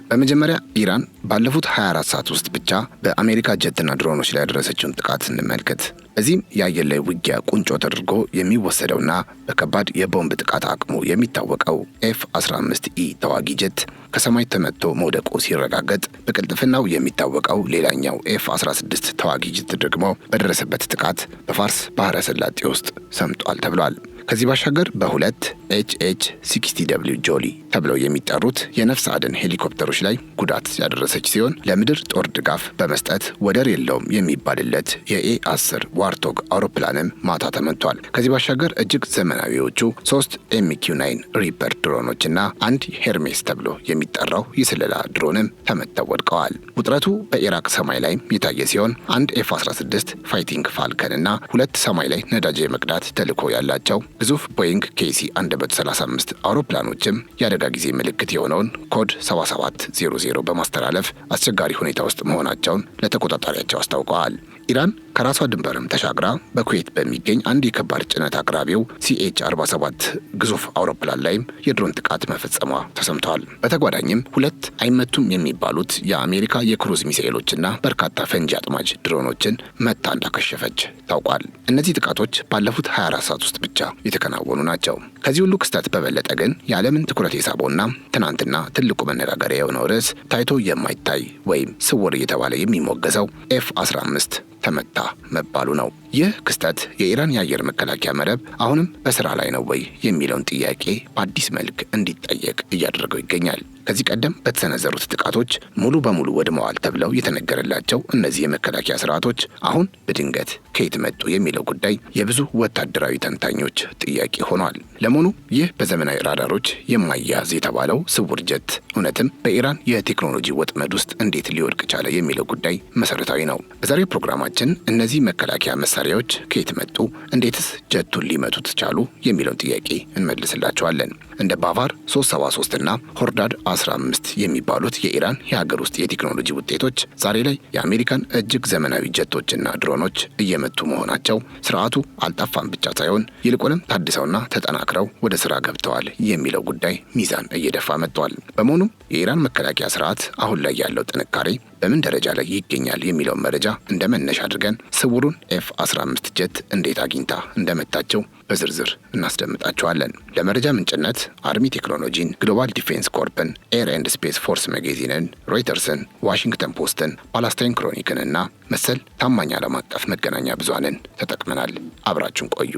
በመጀመሪያ ኢራን ባለፉት 24 ሰዓት ውስጥ ብቻ በአሜሪካ ጀትና ድሮኖች ላይ ያደረሰችውን ጥቃት እንመልከት። በዚህም የአየር ላይ ውጊያ ቁንጮ ተደርጎ የሚወሰደውና በከባድ የቦምብ ጥቃት አቅሙ የሚታወቀው F-15E ተዋጊ ጀት ከሰማይ ተመትቶ መውደቁ ሲረጋገጥ፣ በቅልጥፍናው የሚታወቀው ሌላኛው F-16 ተዋጊ ጀት ደግሞ በደረሰበት ጥቃት በፋርስ ባህረ ሰላጤ ውስጥ ሰምጧል ተብሏል። ከዚህ ባሻገር በሁለት HH-60W ጆሊ ተብለው የሚጠሩት የነፍስ አድን ሄሊኮፕተሮች ላይ ጉዳት ያደረሰች ሲሆን ለምድር ጦር ድጋፍ በመስጠት ወደር የለውም የሚባልለት የA-10 ዋርቶግ አውሮፕላንም ማታ ተመቷል። ከዚህ ባሻገር እጅግ ዘመናዊዎቹ 3 MQ-9 ሪፐር ድሮኖችና አንድ ሄርሜስ ተብሎ የሚጠራው የስለላ ድሮንም ተመተው ወድቀዋል። ውጥረቱ በኢራቅ ሰማይ ላይ የታየ ሲሆን አንድ F-16 ፋይቲንግ ፋልከን እና 2 ሰማይ ላይ ነዳጅ የመቅዳት ተልዕኮ ያላቸው ግዙፍ ቦይንግ KC-135 አውሮፕላኖችም የአደጋ ጊዜ ምልክት የሆነውን ኮድ 7700 በማስተላለፍ አስቸጋሪ ሁኔታ ውስጥ መሆናቸውን ለተቆጣጣሪያቸው አስታውቀዋል። ኢራን ከራሷ ድንበርም ተሻግራ በኩዌት በሚገኝ አንድ የከባድ ጭነት አቅራቢው CH-47 ግዙፍ አውሮፕላን ላይም የድሮን ጥቃት መፈጸሟ ተሰምቷል። በተጓዳኝም 2 አይመቱም የሚባሉት የአሜሪካ የክሩዝ ሚሳኤሎችና በርካታ ፈንጂ አጥማጅ ድሮኖችን መታ እንዳከሸፈች ታውቋል። እነዚህ ጥቃቶች ባለፉት 24 ሰዓት ውስጥ ብቻ የተከናወኑ ናቸው። ከዚህ ሁሉ ክስተት በበለጠ ግን የዓለምን ትኩረት የሳበውና ትናንትና ትልቁ መነጋገሪያ የሆነው ርዕስ ታይቶ የማይታይ ወይም ስውር እየተባለ የሚሞገሰው F-15 ተመታ መባሉ ነው። ይህ ክስተት የኢራን የአየር መከላከያ መረብ አሁንም በስራ ላይ ነው ወይ የሚለውን ጥያቄ በአዲስ መልክ እንዲጠየቅ እያደረገው ይገኛል። ከዚህ ቀደም በተሰነዘሩት ጥቃቶች ሙሉ በሙሉ ወድመዋል ተብለው የተነገረላቸው እነዚህ የመከላከያ ስርዓቶች አሁን በድንገት ከየት መጡ የሚለው ጉዳይ የብዙ ወታደራዊ ተንታኞች ጥያቄ ሆኗል። ለመሆኑ ይህ በዘመናዊ ራዳሮች የማያዝ የተባለው ስውር ጀት እውነትም በኢራን የቴክኖሎጂ ወጥመድ ውስጥ እንዴት ሊወድቅ ቻለ የሚለው ጉዳይ መሰረታዊ ነው። በዛሬው ፕሮግራማችን እነዚህ መከላከያ መሳሪያዎች ከየት መጡ፣ እንዴትስ ጀቱን ሊመቱት ቻሉ የሚለውን ጥያቄ እንመልስላቸዋለን። እንደ ባቫር 373 እና ሆርዳድ 15 የሚባሉት የኢራን የሀገር ውስጥ የቴክኖሎጂ ውጤቶች ዛሬ ላይ የአሜሪካን እጅግ ዘመናዊ ጀቶችና ድሮኖች እየመቱ መሆናቸው ስርዓቱ አልጠፋም ብቻ ሳይሆን ይልቁንም ታድሰውና ተጠናክረው ወደ ስራ ገብተዋል የሚለው ጉዳይ ሚዛን እየደፋ መጥቷል። በመሆኑም የኢራን መከላከያ ስርዓት አሁን ላይ ያለው ጥንካሬ በምን ደረጃ ላይ ይገኛል የሚለውን መረጃ እንደ መነሻ አድርገን ስውሩን F-15 ጀት እንዴት አግኝታ እንደመታቸው በዝርዝር እናስደምጣቸዋለን። ለመረጃ ምንጭነት አርሚ ቴክኖሎጂን፣ ግሎባል ዲፌንስ ኮርፕን፣ ኤር ኤንድ ስፔስ ፎርስ መጋዚንን፣ ሮይተርስን፣ ዋሽንግተን ፖስትን፣ ፓላስታይን ክሮኒክን እና መሰል ታማኝ ዓለም አቀፍ መገናኛ ብዙሃንን ተጠቅመናል። አብራችሁን ቆዩ።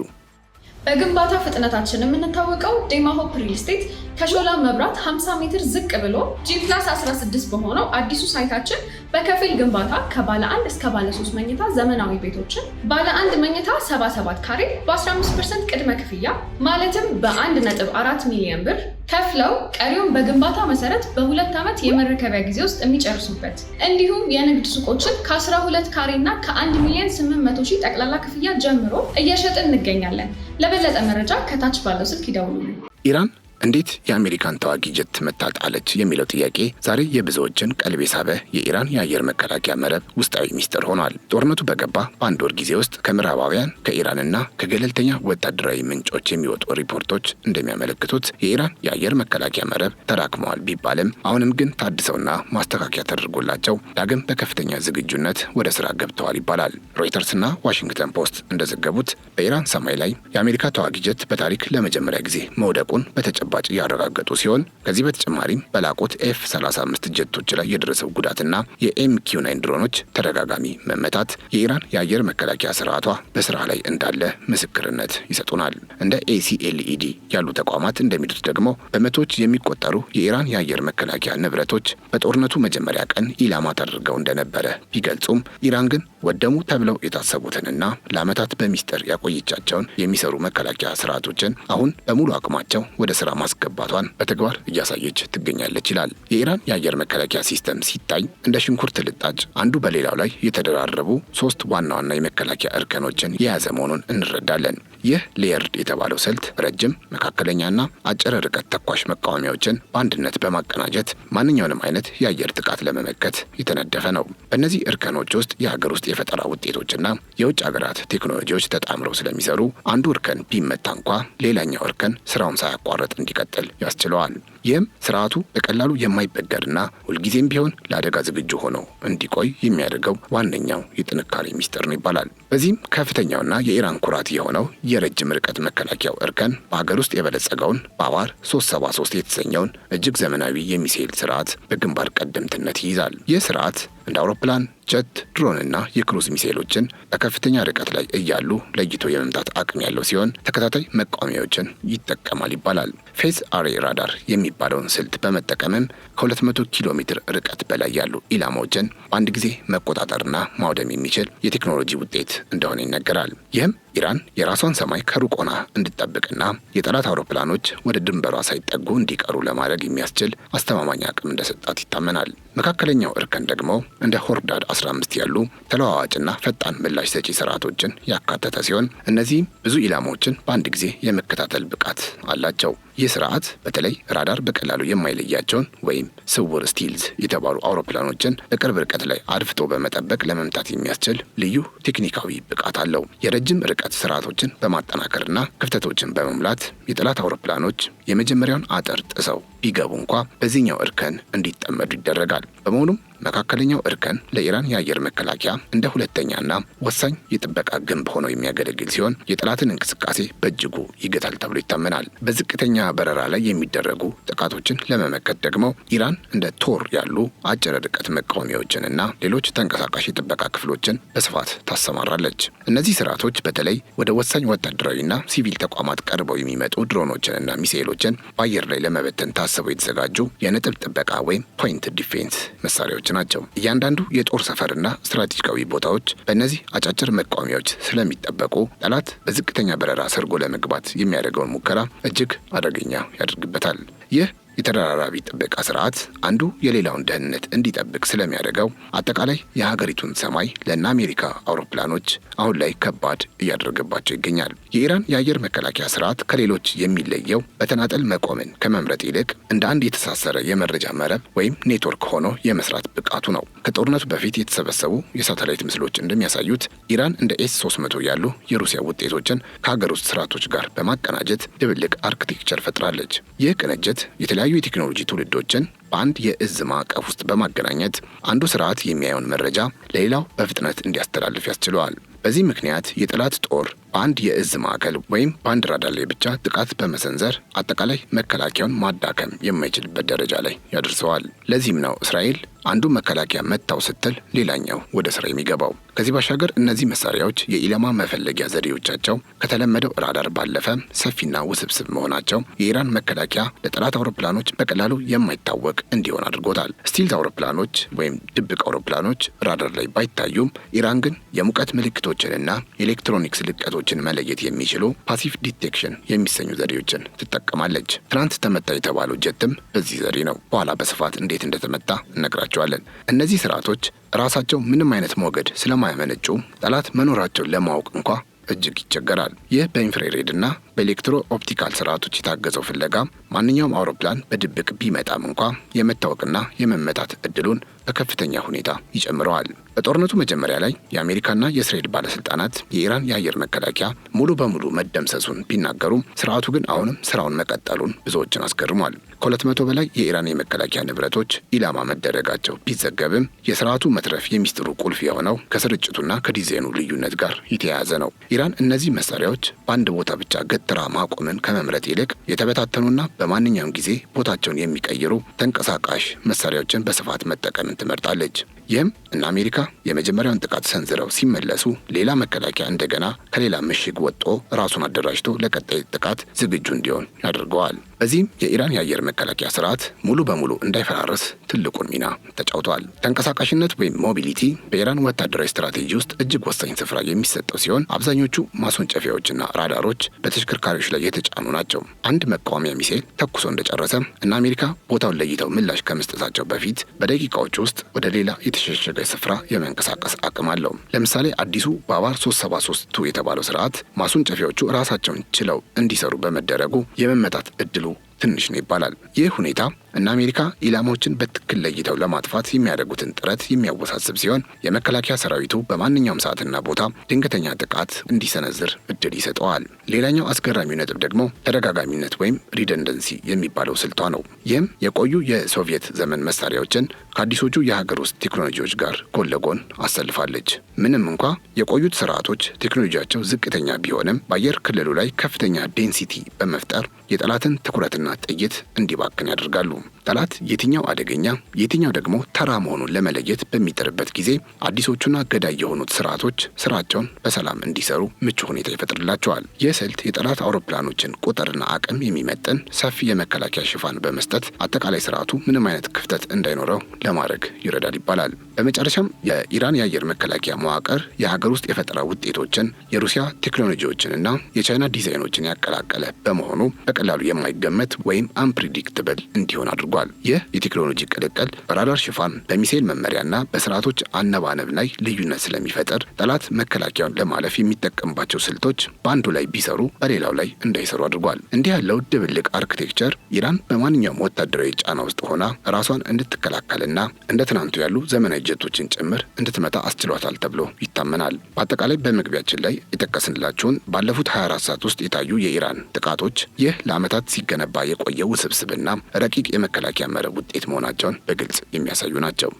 በግንባታ ፍጥነታችን የምንታወቀው ዴማሆፕ ሪል ስቴት ከሾላ መብራት 50 ሜትር ዝቅ ብሎ G+16 በሆነው አዲሱ ሳይታችን በከፊል ግንባታ ከባለ 1 እስከ ባለ 3 መኝታ ዘመናዊ ቤቶችን ባለ 1 መኝታ 77 ካሬ በ15% ቅድመ ክፍያ ማለትም በ1.4 ሚሊዮን ብር ከፍለው ቀሪውን በግንባታ መሰረት በ2 ዓመት የመረከቢያ ጊዜ ውስጥ የሚጨርሱበት እንዲሁም የንግድ ሱቆችን ከ12 ካሬ እና ከ1 ሚሊዮን 800 ሺህ ጠቅላላ ክፍያ ጀምሮ እየሸጥን እንገኛለን። ለበለጠ መረጃ ከታች ባለው ስልክ ይደውሉልን። ኢራን እንዴት የአሜሪካን ተዋጊ ጀት መታጣለች የሚለው ጥያቄ ዛሬ የብዙዎችን ቀልብ የሳበ የኢራን የአየር መከላከያ መረብ ውስጣዊ ሚስጥር ሆኗል። ጦርነቱ በገባ በአንድ ወር ጊዜ ውስጥ ከምዕራባውያን ከኢራንና ከገለልተኛ ወታደራዊ ምንጮች የሚወጡ ሪፖርቶች እንደሚያመለክቱት የኢራን የአየር መከላከያ መረብ ተዳክመዋል ቢባልም አሁንም ግን ታድሰውና ማስተካከያ ተደርጎላቸው ዳግም በከፍተኛ ዝግጁነት ወደ ስራ ገብተዋል ይባላል። ሮይተርስና ዋሽንግተን ፖስት እንደዘገቡት በኢራን ሰማይ ላይ የአሜሪካ ተዋጊ ጀት በታሪክ ለመጀመሪያ ጊዜ መውደቁን በተጨባጭ ያረጋገጡ ሲሆን ከዚህ በተጨማሪም በላቁት F-35 ጀቶች ላይ የደረሰው ጉዳትና የMQ-9 ድሮኖች ተደጋጋሚ መመታት የኢራን የአየር መከላከያ ስርዓቷ በስራ ላይ እንዳለ ምስክርነት ይሰጡናል። እንደ ACLED ያሉ ተቋማት እንደሚሉት ደግሞ በመቶዎች የሚቆጠሩ የኢራን የአየር መከላከያ ንብረቶች በጦርነቱ መጀመሪያ ቀን ኢላማ ተደርገው እንደነበረ ቢገልጹም ኢራን ግን ወደሙ ተብለው የታሰቡትንና ለዓመታት በሚስጥር ያቆየቻቸውን የሚሰሩ መከላከያ ስርዓቶችን አሁን በሙሉ አቅማቸው ወደ ስራ ማስገባቷን በተግባር እያሳየች ትገኛለች ይላል። የኢራን የአየር መከላከያ ሲስተም ሲታይ እንደ ሽንኩርት ልጣጭ አንዱ በሌላው ላይ የተደራረቡ 3 ዋና ዋና የመከላከያ እርከኖችን የያዘ መሆኑን እንረዳለን። ይህ ሌየርድ የተባለው ስልት ረጅም፣ መካከለኛና አጭር ርቀት ተኳሽ መቃወሚያዎችን በአንድነት በማቀናጀት ማንኛውንም አይነት የአየር ጥቃት ለመመከት የተነደፈ ነው። በእነዚህ እርከኖች ውስጥ የሀገር ውስጥ የፈጠራ ውጤቶችና የውጭ ሀገራት ቴክኖሎጂዎች ተጣምረው ስለሚሰሩ አንዱ እርከን ቢመታ እንኳ ሌላኛው እርከን ስራውን ሳያቋርጥ እንዲቀጥል ያስችለዋል። ይህም ስርዓቱ በቀላሉ የማይበገርና ሁልጊዜም ቢሆን ለአደጋ ዝግጁ ሆኖ እንዲቆይ የሚያደርገው ዋነኛው የጥንካሬ ሚስጥር ነው ይባላል። በዚህም ከፍተኛውና የኢራን ኩራት የሆነው የረጅም ርቀት መከላከያው እርከን በሀገር ውስጥ የበለጸገውን ባባር 373 የተሰኘውን እጅግ ዘመናዊ የሚሳኤል ስርዓት በግንባር ቀደምትነት ይይዛል። ይህ ስርዓት እንደ አውሮፕላን፣ ጀት፣ ድሮንና የክሩዝ ሚሳኤሎችን በከፍተኛ ርቀት ላይ እያሉ ለይቶ የመምታት አቅም ያለው ሲሆን ተከታታይ መቃወሚያዎችን ይጠቀማል ይባላል። ፌዝ አሬ ራዳር የሚባለውን ስልት በመጠቀምም ከ200 ኪሎ ሜትር ርቀት በላይ ያሉ ኢላማዎችን በአንድ ጊዜ መቆጣጠርና ማውደም የሚችል የቴክኖሎጂ ውጤት እንደሆነ ይነገራል። ይህም ኢራን የራሷን ሰማይ ከሩቅ ሆና እንድትጠብቅና የጠላት አውሮፕላኖች ወደ ድንበሯ ሳይጠጉ እንዲቀሩ ለማድረግ የሚያስችል አስተማማኝ አቅም እንደሰጣት ይታመናል። መካከለኛው እርከን ደግሞ እንደ ሆርዳድ 15 ያሉ ተለዋዋጭና ፈጣን ምላሽ ሰጪ ስርዓቶችን ያካተተ ሲሆን እነዚህም ብዙ ኢላማዎችን በአንድ ጊዜ የመከታተል ብቃት አላቸው። ይህ ስርዓት በተለይ ራዳር በቀላሉ የማይለያቸውን ወይም ስውር ስቲልዝ የተባሉ አውሮፕላኖችን በቅርብ ርቀት ላይ አድፍጦ በመጠበቅ ለመምታት የሚያስችል ልዩ ቴክኒካዊ ብቃት አለው። የረጅም ርቀት ስርዓቶችን በማጠናከርና ክፍተቶችን በመሙላት የጠላት አውሮፕላኖች የመጀመሪያውን አጥር ጥሰው ቢገቡ እንኳ በዚህኛው እርከን እንዲጠመዱ ይደረጋል። በመሆኑም መካከለኛው እርከን ለኢራን የአየር መከላከያ እንደ ሁለተኛና ወሳኝ የጥበቃ ግንብ ሆኖ የሚያገለግል ሲሆን የጠላትን እንቅስቃሴ በእጅጉ ይገታል ተብሎ ይታመናል። በዝቅተኛ በረራ ላይ የሚደረጉ ጥቃቶችን ለመመከት ደግሞ ኢራን እንደ ቶር ያሉ አጭር ርቀት መቃወሚያዎችንና ሌሎች ተንቀሳቃሽ የጥበቃ ክፍሎችን በስፋት ታሰማራለች። እነዚህ ስርዓቶች በተለይ ወደ ወሳኝ ወታደራዊና ሲቪል ተቋማት ቀርበው የሚመጡ ድሮኖችንና ሚሳኤሎችን በአየር ላይ ለመበተን ታስበው የተዘጋጁ የነጥብ ጥበቃ ወይም ፖይንት ዲፌንስ መሳሪያዎች ናቸው። እያንዳንዱ የጦር ሰፈርና ስትራቴጂካዊ ቦታዎች በእነዚህ አጫጭር መቃወሚያዎች ስለሚጠበቁ ጠላት በዝቅተኛ በረራ ሰርጎ ለመግባት የሚያደርገውን ሙከራ እጅግ አደገኛ ያደርግበታል። ይህ የተደራራቢ ጥበቃ ስርዓት አንዱ የሌላውን ደህንነት እንዲጠብቅ ስለሚያደርገው አጠቃላይ የሀገሪቱን ሰማይ ለእነ አሜሪካ አውሮፕላኖች አሁን ላይ ከባድ እያደረገባቸው ይገኛል። የኢራን የአየር መከላከያ ስርዓት ከሌሎች የሚለየው በተናጠል መቆምን ከመምረጥ ይልቅ እንደ አንድ የተሳሰረ የመረጃ መረብ ወይም ኔትወርክ ሆኖ የመስራት ብቃቱ ነው። ከጦርነቱ በፊት የተሰበሰቡ የሳተላይት ምስሎች እንደሚያሳዩት ኢራን እንደ ኤስ-300 ያሉ የሩሲያ ውጤቶችን ከሀገር ውስጥ ስርዓቶች ጋር በማቀናጀት ድብልቅ አርክቴክቸር ፈጥራለች። ይህ ቅንጅት የተለያዩ የቴክኖሎጂ ትውልዶችን በአንድ የእዝ ማዕቀፍ ውስጥ በማገናኘት አንዱ ስርዓት የሚያየውን መረጃ ለሌላው በፍጥነት እንዲያስተላልፍ ያስችለዋል። በዚህ ምክንያት የጠላት ጦር በአንድ የእዝ ማዕከል ወይም በአንድ ራዳር ላይ ብቻ ጥቃት በመሰንዘር አጠቃላይ መከላከያውን ማዳከም የማይችልበት ደረጃ ላይ ያደርሰዋል። ለዚህም ነው እስራኤል አንዱ መከላከያ መታው ስትል ሌላኛው ወደ ስራ የሚገባው። ከዚህ ባሻገር እነዚህ መሳሪያዎች የኢላማ መፈለጊያ ዘዴዎቻቸው ከተለመደው ራዳር ባለፈ ሰፊና ውስብስብ መሆናቸው የኢራን መከላከያ ለጠላት አውሮፕላኖች በቀላሉ የማይታወቅ እንዲሆን አድርጎታል። ስቲልዝ አውሮፕላኖች ወይም ድብቅ አውሮፕላኖች ራዳር ላይ ባይታዩም ኢራን ግን የሙቀት ምልክቶችንና የኤሌክትሮኒክስ ልቀቶችን መለየት የሚችሉ ፓሲቭ ዲቴክሽን የሚሰኙ ዘዴዎችን ትጠቀማለች። ትናንት ተመታ የተባለው ጀትም በዚህ ዘዴ ነው። በኋላ በስፋት እንዴት እንደተመታ እነግራቸዋለን። እነዚህ ስርዓቶች ራሳቸው ምንም አይነት ሞገድ ስለማያመነጩ ጠላት መኖራቸውን ለማወቅ እንኳ እጅግ ይቸገራል። ይህ በኢንፍራሬድና በኤሌክትሮ ኦፕቲካል ስርዓቶች የታገዘው ፍለጋ ማንኛውም አውሮፕላን በድብቅ ቢመጣም እንኳ የመታወቅና የመመታት እድሉን በከፍተኛ ሁኔታ ይጨምረዋል። በጦርነቱ መጀመሪያ ላይ የአሜሪካና የእስራኤል ባለስልጣናት የኢራን የአየር መከላከያ ሙሉ በሙሉ መደምሰሱን ቢናገሩም ስርዓቱ ግን አሁንም ስራውን መቀጠሉን ብዙዎችን አስገርሟል። ከ200 በላይ የኢራን የመከላከያ ንብረቶች ኢላማ መደረጋቸው ቢዘገብም የስርዓቱ መትረፍ የሚስጥሩ ቁልፍ የሆነው ከስርጭቱና ከዲዛይኑ ልዩነት ጋር የተያያዘ ነው። ኢራን እነዚህ መሳሪያዎች በአንድ ቦታ ብቻ ገትራ ማቆምን ከመምረጥ ይልቅ የተበታተኑና በማንኛውም ጊዜ ቦታቸውን የሚቀይሩ ተንቀሳቃሽ መሳሪያዎችን በስፋት መጠቀምን ትመርጣለች። ይህም እነ አሜሪካ የመጀመሪያውን ጥቃት ሰንዝረው ሲመለሱ ሌላ መከላከያ እንደገና ከሌላ ምሽግ ወጥቶ ራሱን አደራጅቶ ለቀጣይ ጥቃት ዝግጁ እንዲሆን ያደርገዋል። በዚህም የኢራን የአየር መከላከያ ስርዓት ሙሉ በሙሉ እንዳይፈራረስ ትልቁን ሚና ተጫውቷል። ተንቀሳቃሽነት ወይም ሞቢሊቲ በኢራን ወታደራዊ ስትራቴጂ ውስጥ እጅግ ወሳኝ ስፍራ የሚሰጠው ሲሆን አብዛኞቹ ማስወንጨፊያዎችና ራዳሮች በተሽከርካሪዎች ላይ የተጫኑ ናቸው። አንድ መቃወሚያ ሚሳኤል ተኩሶ እንደጨረሰ እነ አሜሪካ ቦታውን ለይተው ምላሽ ከመስጠታቸው በፊት በደቂቃዎች ውስጥ ወደ ሌላ የተሸሸገ ስፍራ የመንቀሳቀስ አቅም አለው። ለምሳሌ አዲሱ ባባር 373 የተባለው ስርዓት ማስወንጨፊያዎቹ ራሳቸውን ችለው እንዲሰሩ በመደረጉ የመመታት እድሉ ትንሽ ነው ይባላል። ይህ ሁኔታ እና አሜሪካ ኢላማዎችን በትክክል ለይተው ለማጥፋት የሚያደርጉትን ጥረት የሚያወሳስብ ሲሆን የመከላከያ ሰራዊቱ በማንኛውም ሰዓትና ቦታ ድንገተኛ ጥቃት እንዲሰነዝር እድል ይሰጠዋል። ሌላኛው አስገራሚው ነጥብ ደግሞ ተደጋጋሚነት ወይም ሪደንደንሲ የሚባለው ስልቷ ነው። ይህም የቆዩ የሶቪየት ዘመን መሳሪያዎችን ከአዲሶቹ የሀገር ውስጥ ቴክኖሎጂዎች ጋር ጎን ለጎን አሰልፋለች። ምንም እንኳ የቆዩት ስርዓቶች ቴክኖሎጂያቸው ዝቅተኛ ቢሆንም በአየር ክልሉ ላይ ከፍተኛ ዴንሲቲ በመፍጠር የጠላትን ትኩረትና ጥይት እንዲባክን ያደርጋሉ። ጠላት የትኛው አደገኛ የትኛው ደግሞ ተራ መሆኑን ለመለየት በሚጥርበት ጊዜ አዲሶቹና ገዳይ የሆኑት ስርዓቶች ስራቸውን በሰላም እንዲሰሩ ምቹ ሁኔታ ይፈጥርላቸዋል። ይህ ስልት የጠላት አውሮፕላኖችን ቁጥርና አቅም የሚመጥን ሰፊ የመከላከያ ሽፋን በመስጠት አጠቃላይ ስርዓቱ ምንም አይነት ክፍተት እንዳይኖረው ለማድረግ ይረዳል ይባላል። በመጨረሻም የኢራን የአየር መከላከያ መዋቅር የሀገር ውስጥ የፈጠራ ውጤቶችን፣ የሩሲያ ቴክኖሎጂዎችንና የቻይና ዲዛይኖችን ያቀላቀለ በመሆኑ በቀላሉ የማይገመት ወይም አንፕሪዲክትብል እንዲሆን አድርጓል። ይህ የቴክኖሎጂ ቅልቅል በራዳር ሽፋን፣ በሚሳኤል መመሪያና በስርዓቶች አነባነብ ላይ ልዩነት ስለሚፈጥር ጠላት መከላከያውን ለማለፍ የሚጠቀምባቸው ስልቶች በአንዱ ላይ ቢሰሩ በሌላው ላይ እንዳይሰሩ አድርጓል። እንዲህ ያለው ድብልቅ አርክቴክቸር ኢራን በማንኛውም ወታደራዊ ጫና ውስጥ ሆና ራሷን እንድትከላከልና እንደ ትናንቱ ያሉ ዘመናዊ ጀቶችን ጭምር እንድትመታ አስችሏታል ተብሎ ይታመናል። በአጠቃላይ በመግቢያችን ላይ የጠቀስንላችሁን ባለፉት 24 ሰዓት ውስጥ የታዩ የኢራን ጥቃቶች ይህ ለዓመታት ሲገነባ የቆየ ውስብስብና ረቂቅ የመከላከያ መረብ ውጤት መሆናቸውን በግልጽ የሚያሳዩ ናቸው።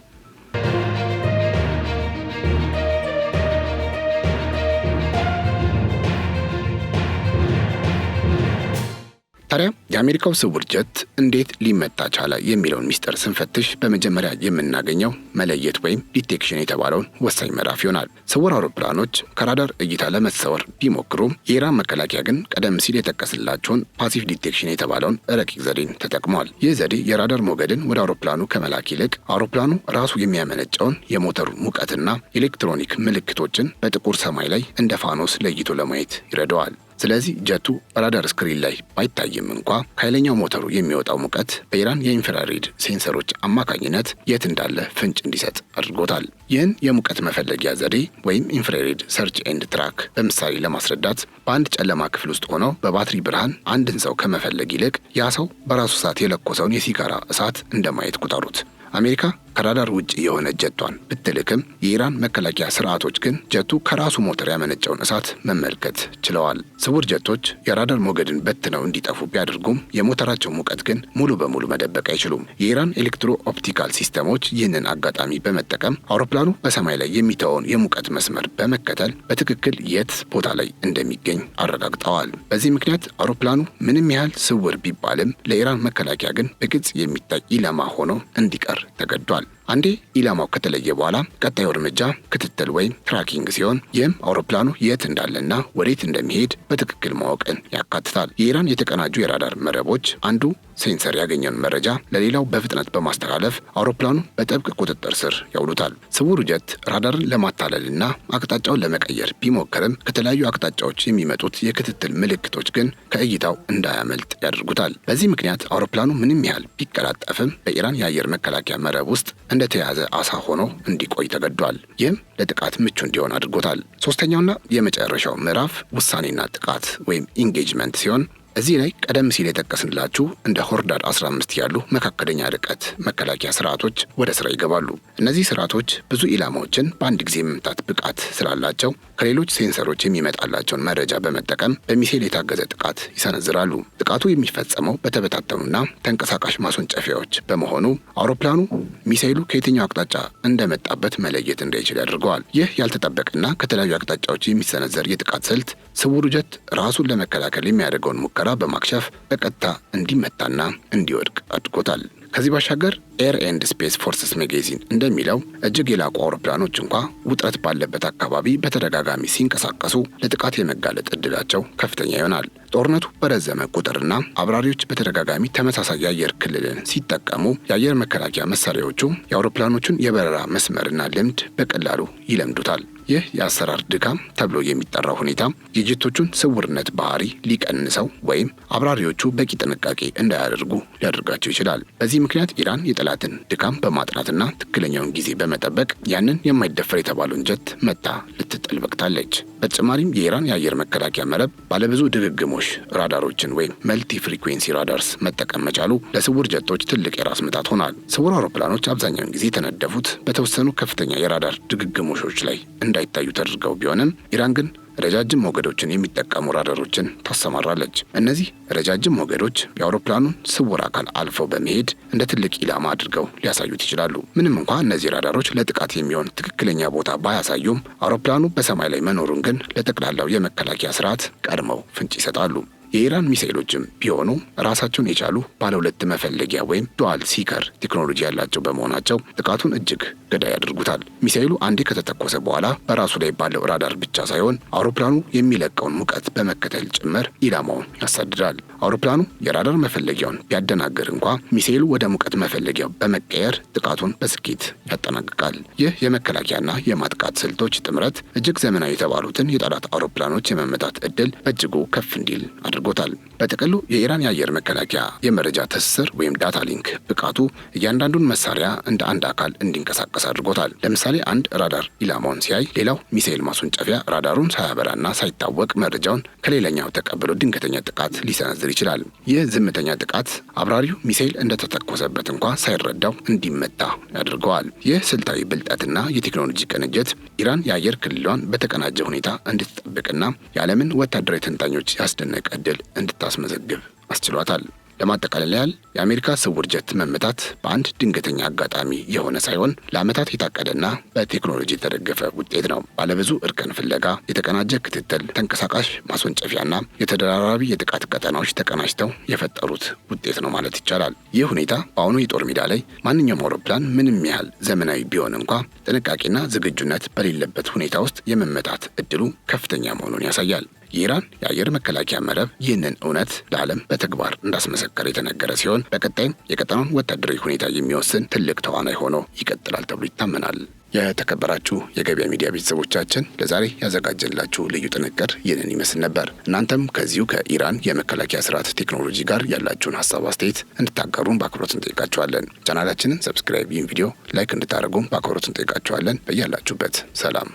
ታዲያ የአሜሪካው ስውር ጀት እንዴት ሊመታ ቻለ የሚለውን ሚስጥር ስንፈትሽ በመጀመሪያ የምናገኘው መለየት ወይም ዲቴክሽን የተባለውን ወሳኝ ምዕራፍ ይሆናል። ስውር አውሮፕላኖች ከራዳር እይታ ለመሰወር ቢሞክሩም የኢራን መከላከያ ግን ቀደም ሲል የጠቀስላቸውን ፓሲቭ ዲቴክሽን የተባለውን ረቂቅ ዘዴን ተጠቅሟል። ይህ ዘዴ የራዳር ሞገድን ወደ አውሮፕላኑ ከመላክ ይልቅ አውሮፕላኑ ራሱ የሚያመነጨውን የሞተሩ ሙቀትና ኤሌክትሮኒክ ምልክቶችን በጥቁር ሰማይ ላይ እንደ ፋኖስ ለይቶ ለማየት ይረዳዋል። ስለዚህ ጀቱ ራዳር ስክሪን ላይ ባይታይም እንኳ ከኃይለኛው ሞተሩ የሚወጣው ሙቀት በኢራን የኢንፍራሬድ ሴንሰሮች አማካኝነት የት እንዳለ ፍንጭ እንዲሰጥ አድርጎታል። ይህን የሙቀት መፈለጊያ ዘዴ ወይም ኢንፍራሬድ ሰርች ኤንድ ትራክ በምሳሌ ለማስረዳት በአንድ ጨለማ ክፍል ውስጥ ሆነው በባትሪ ብርሃን አንድን ሰው ከመፈለግ ይልቅ ያ ሰው በራሱ እሳት የለኮሰውን የሲጋራ እሳት እንደማየት ቁጠሩት። አሜሪካ ከራዳር ውጭ የሆነ ጀቷን ብትልክም የኢራን መከላከያ ስርዓቶች ግን ጀቱ ከራሱ ሞተር ያመነጨውን እሳት መመልከት ችለዋል። ስውር ጀቶች የራዳር ሞገድን በትነው እንዲጠፉ ቢያደርጉም የሞተራቸው ሙቀት ግን ሙሉ በሙሉ መደበቅ አይችሉም። የኢራን ኤሌክትሮ ኦፕቲካል ሲስተሞች ይህንን አጋጣሚ በመጠቀም አውሮፕላኑ በሰማይ ላይ የሚተወውን የሙቀት መስመር በመከተል በትክክል የት ቦታ ላይ እንደሚገኝ አረጋግጠዋል። በዚህ ምክንያት አውሮፕላኑ ምንም ያህል ስውር ቢባልም ለኢራን መከላከያ ግን በግልጽ የሚታይ ኢላማ ሆኖ እንዲቀር ተገዷል። አንዴ ኢላማው ከተለየ በኋላ ቀጣዩ እርምጃ ክትትል ወይም ትራኪንግ ሲሆን ይህም አውሮፕላኑ የት እንዳለና ወዴት እንደሚሄድ በትክክል ማወቅን ያካትታል። የኢራን የተቀናጁ የራዳር መረቦች አንዱ ሴንሰር ያገኘውን መረጃ ለሌላው በፍጥነት በማስተላለፍ አውሮፕላኑ በጥብቅ ቁጥጥር ስር ያውሉታል። ስውሩ ጀት ራዳርን ለማታለልና አቅጣጫውን ለመቀየር ቢሞክርም ከተለያዩ አቅጣጫዎች የሚመጡት የክትትል ምልክቶች ግን ከእይታው እንዳያመልጥ ያደርጉታል። በዚህ ምክንያት አውሮፕላኑ ምንም ያህል ቢቀላጠፍም በኢራን የአየር መከላከያ መረብ ውስጥ እንደተያዘ አሳ ሆኖ እንዲቆይ ተገዷል። ይህም ለጥቃት ምቹ እንዲሆን አድርጎታል። ሶስተኛውና የመጨረሻው ምዕራፍ ውሳኔና ጥቃት ወይም ኢንጌጅመንት ሲሆን እዚህ ላይ ቀደም ሲል የጠቀስንላችሁ እንደ ሆርዳድ 15 ያሉ መካከለኛ ርቀት መከላከያ ስርዓቶች ወደ ስራ ይገባሉ። እነዚህ ስርዓቶች ብዙ ኢላማዎችን በአንድ ጊዜ መምታት ብቃት ስላላቸው ከሌሎች ሴንሰሮች የሚመጣላቸውን መረጃ በመጠቀም በሚሳኤል የታገዘ ጥቃት ይሰነዝራሉ። ጥቃቱ የሚፈጸመው በተበታተኑና ተንቀሳቃሽ ማስወንጨፊያዎች በመሆኑ አውሮፕላኑ ሚሳኤሉ ከየትኛው አቅጣጫ እንደመጣበት መለየት እንዳይችል ያደርገዋል። ይህ ያልተጠበቀና ከተለያዩ አቅጣጫዎች የሚሰነዘር የጥቃት ስልት ስውሩ ጀት ራሱን ለመከላከል የሚያደርገውን ሙከራ በማክሸፍ በቀጥታ እንዲመታና እንዲወድቅ አድርጎታል። ከዚህ ባሻገር ኤር ኤንድ ስፔስ ፎርስስ ሜጋዚን እንደሚለው እጅግ የላቁ አውሮፕላኖች እንኳ ውጥረት ባለበት አካባቢ በተደጋጋሚ ሲንቀሳቀሱ ለጥቃት የመጋለጥ እድላቸው ከፍተኛ ይሆናል። ጦርነቱ በረዘመ ቁጥርና አብራሪዎች በተደጋጋሚ ተመሳሳይ የአየር ክልልን ሲጠቀሙ የአየር መከላከያ መሳሪያዎቹ የአውሮፕላኖቹን የበረራ መስመርና ልምድ በቀላሉ ይለምዱታል። ይህ የአሰራር ድካም ተብሎ የሚጠራው ሁኔታ የጀቶቹን ስውርነት ባህሪ ሊቀንሰው ወይም አብራሪዎቹ በቂ ጥንቃቄ እንዳያደርጉ ሊያደርጋቸው ይችላል። በዚህ ምክንያት ኢራን የጠላትን ድካም በማጥናትና ትክክለኛውን ጊዜ በመጠበቅ ያንን የማይደፈር የተባለውን ጀት መታ ልትጥል በቅታለች። በተጨማሪም የኢራን የአየር መከላከያ መረብ ባለብዙ ድግግሞሽ ድግግሞሽ ራዳሮችን ወይም መልቲ ፍሪኩዌንሲ ራዳርስ መጠቀም መቻሉ ለስውር ጀቶች ትልቅ የራስ ምታት ሆኗል። ስውር አውሮፕላኖች አብዛኛውን ጊዜ የተነደፉት በተወሰኑ ከፍተኛ የራዳር ድግግሞሾች ላይ እንዳይታዩ ተደርገው ቢሆንም ኢራን ግን ረጃጅም ሞገዶችን የሚጠቀሙ ራዳሮችን ታሰማራለች። እነዚህ ረጃጅም ሞገዶች የአውሮፕላኑን ስውር አካል አልፈው በመሄድ እንደ ትልቅ ኢላማ አድርገው ሊያሳዩት ይችላሉ። ምንም እንኳ እነዚህ ራዳሮች ለጥቃት የሚሆን ትክክለኛ ቦታ ባያሳዩም አውሮፕላኑ በሰማይ ላይ መኖሩን ግን ለጠቅላላው የመከላከያ ስርዓት ቀድመው ፍንጭ ይሰጣሉ። የኢራን ሚሳኤሎችም ቢሆኑ ራሳቸውን የቻሉ ባለ ሁለት መፈለጊያ ወይም ዱዋል ሲከር ቴክኖሎጂ ያላቸው በመሆናቸው ጥቃቱን እጅግ ገዳይ ያደርጉታል። ሚሳኤሉ አንዴ ከተተኮሰ በኋላ በራሱ ላይ ባለው ራዳር ብቻ ሳይሆን አውሮፕላኑ የሚለቀውን ሙቀት በመከተል ጭምር ኢላማውን ያሳድዳል። አውሮፕላኑ የራዳር መፈለጊያውን ቢያደናግር እንኳ ሚሳኤሉ ወደ ሙቀት መፈለጊያው በመቀየር ጥቃቱን በስኬት ያጠናቅቃል። ይህ የመከላከያና የማጥቃት ስልቶች ጥምረት እጅግ ዘመናዊ የተባሉትን የጠላት አውሮፕላኖች የመመታት እድል በእጅጉ ከፍ እንዲል አድርጎታል። በጥቅሉ የኢራን የአየር መከላከያ የመረጃ ትስስር ወይም ዳታ ሊንክ ብቃቱ እያንዳንዱን መሳሪያ እንደ አንድ አካል እንዲንቀሳቀስ አድርጎታል። ለምሳሌ አንድ ራዳር ኢላማውን ሲያይ፣ ሌላው ሚሳኤል ማስወንጨፊያ ራዳሩን ሳያበራና ሳይታወቅ መረጃውን ከሌላኛው ተቀብሎ ድንገተኛ ጥቃት ሊሰነዝር ይችላል። ይህ ዝምተኛ ጥቃት አብራሪው ሚሳኤል እንደተተኮሰበት እንኳ ሳይረዳው እንዲመታ ያደርገዋል። ይህ ስልታዊ ብልጠትና የቴክኖሎጂ ቅንጅት ኢራን የአየር ክልሏን በተቀናጀ ሁኔታ እንድትጠብቅና የዓለምን ወታደራዊ ተንታኞች ያስደነቀ ዕድል እንድታስመዘግብ አስችሏታል። ለማጠቃለል ያህል የአሜሪካ ስውር ጀት መመታት በአንድ ድንገተኛ አጋጣሚ የሆነ ሳይሆን ለዓመታት የታቀደና በቴክኖሎጂ የተደገፈ ውጤት ነው። ባለብዙ እርከን ፍለጋ፣ የተቀናጀ ክትትል፣ ተንቀሳቃሽ ማስወንጨፊያና የተደራራቢ የጥቃት ቀጠናዎች ተቀናጅተው የፈጠሩት ውጤት ነው ማለት ይቻላል። ይህ ሁኔታ በአሁኑ የጦር ሜዳ ላይ ማንኛውም አውሮፕላን ምንም ያህል ዘመናዊ ቢሆን እንኳ ጥንቃቄና ዝግጁነት በሌለበት ሁኔታ ውስጥ የመመታት እድሉ ከፍተኛ መሆኑን ያሳያል። የኢራን የአየር መከላከያ መረብ ይህንን እውነት ለዓለም በተግባር እንዳስመሰከረ የተነገረ ሲሆን በቀጣይም የቀጠናውን ወታደራዊ ሁኔታ የሚወስን ትልቅ ተዋናይ ሆኖ ይቀጥላል ተብሎ ይታመናል። የተከበራችሁ የገበያ ሚዲያ ቤተሰቦቻችን ለዛሬ ያዘጋጀላችሁ ልዩ ጥንቅር ይህንን ይመስል ነበር። እናንተም ከዚሁ ከኢራን የመከላከያ ስርዓት ቴክኖሎጂ ጋር ያላችሁን ሀሳብ አስተያየት እንድታጋሩን በአክብሮት እንጠይቃችኋለን። ቻናላችንን ሰብስክራይብ፣ ይህን ቪዲዮ ላይክ እንድታደርጉም በአክብሮት እንጠይቃችኋለን። በያላችሁበት ሰላም።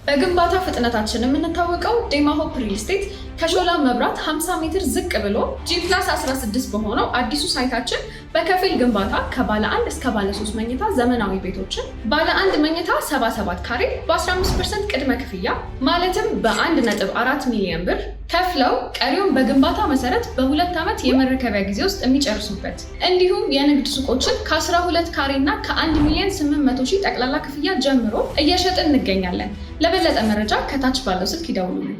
በግንባታ ፍጥነታችን የምንታወቀው ዴማ ሆፕ ሪል ስቴት ከሾላ መብራት 50 ሜትር ዝቅ ብሎ G+16 በሆነው አዲሱ ሳይታችን በከፊል ግንባታ ከባለ 1 እስከ ባለ 3 መኝታ ዘመናዊ ቤቶችን ባለ 1 መኝታ 77 ካሬ በ15% ቅድመ ክፍያ ማለትም በ1.4 ሚሊዮን ብር ከፍለው ቀሪውን በግንባታ መሰረት በ2 ዓመት የመረከቢያ ጊዜ ውስጥ የሚጨርሱበት እንዲሁም የንግድ ሱቆችን ከ12 ካሬ እና ከ1 ሚሊዮን 800 ሺህ ጠቅላላ ክፍያ ጀምሮ እየሸጥን እንገኛለን። ለበለጠ መረጃ ከታች ባለው ስልክ ይደውሉልን።